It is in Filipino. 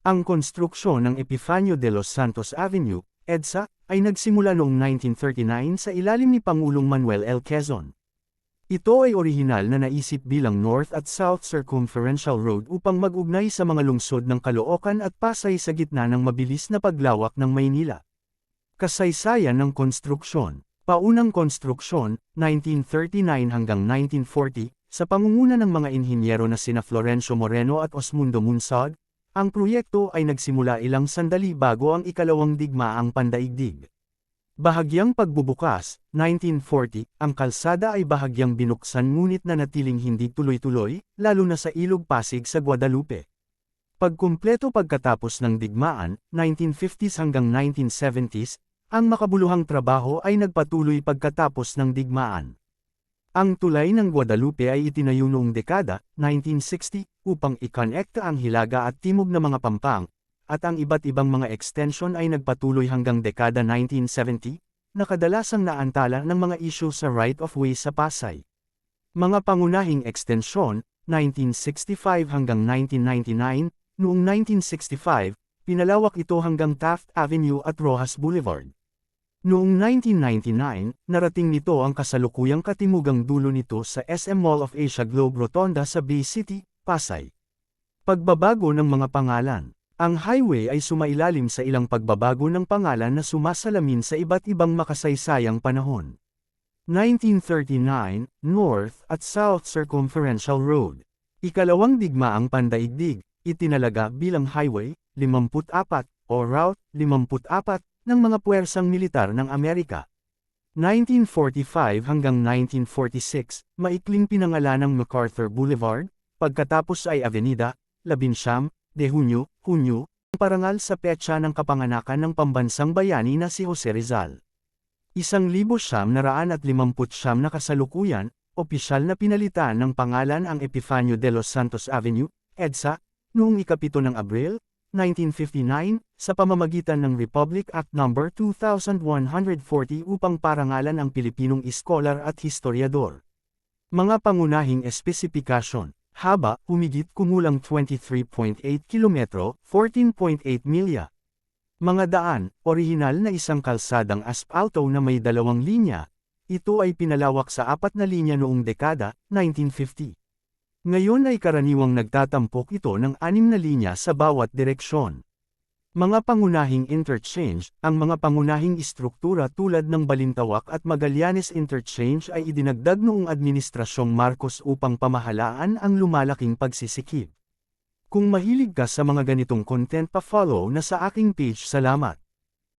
Ang konstruksyon ng Epifanio de los Santos Avenue, EDSA, ay nagsimula noong 1939 sa ilalim ni Pangulong Manuel L. Quezon. Ito ay orihinal na naisip bilang North at South Circumferential Road upang mag-ugnay sa mga lungsod ng Caloocan at Pasay sa gitna ng mabilis na paglawak ng Maynila. Kasaysayan ng konstruksyon. Paunang konstruksyon, 1939 hanggang 1940, sa pangunguna ng mga inhinyero na sina Florencio Moreno at Osmundo Munsod, ang proyekto ay nagsimula ilang sandali bago ang ikalawang digmaang pandaigdig. Bahagyang pagbubukas, 1940, ang kalsada ay bahagyang binuksan ngunit nanatiling hindi tuloy-tuloy, lalo na sa Ilog Pasig sa Guadalupe. Pagkumpleto pagkatapos ng digmaan, 1950s hanggang 1970s, ang makabuluhang trabaho ay nagpatuloy pagkatapos ng digmaan. Ang tulay ng Guadalupe ay itinayo noong dekada, 1960, upang ikonekta ang Hilaga at Timog na mga pampang, at ang iba't ibang mga extension ay nagpatuloy hanggang dekada 1970, na kadalasang naantala ng mga isyu sa right-of-way sa Pasay. Mga pangunahing extension, 1965 hanggang 1999, noong 1965, pinalawak ito hanggang Taft Avenue at Rojas Boulevard. Noong 1999, narating nito ang kasalukuyang katimugang dulo nito sa SM Mall of Asia Globe Rotonda sa Bay City, Pasay. Pagbabago ng mga pangalan. Ang highway ay sumailalim sa ilang pagbabago ng pangalan na sumasalamin sa iba't ibang makasaysayang panahon. 1939, North at South Circumferential Road. Ikalawang digmaang pandaigdig, itinalaga bilang Highway 54 o Route 54 ng mga puwersang militar ng Amerika. 1945 hanggang 1946, maikling pinangalanang MacArthur Boulevard, pagkatapos ay Avenida 11 de Hunyo, ang parangal sa petsa ng kapanganakan ng pambansang bayani na si Jose Rizal. 1959 na kasalukuyan, opisyal na pinalitan ng pangalan ang Epifanio de los Santos Avenue, EDSA, noong ika-7 ng Abril, 1959, sa pamamagitan ng Republic Act No. 2140 upang parangalan ang Pilipinong iskolar at historyador. Mga pangunahing espesipikasyon. Haba, humigit kumulang 23.8 kilometro, 14.8 milya. Mga daan, orihinal na isang kalsadang aspalto na may dalawang linya. Ito ay pinalawak sa 4 na linya noong dekada, 1950. Ngayon ay karaniwang nagtatampok ito ng 6 na linya sa bawat direksyon. Mga pangunahing interchange, ang mga pangunahing istruktura tulad ng Balintawak at Magallanes Interchange ay idinagdag noong Administrasyong Marcos upang pamahalaan ang lumalaking pagsisikip. Kung mahilig ka sa mga ganitong content pa-follow na sa aking page, salamat.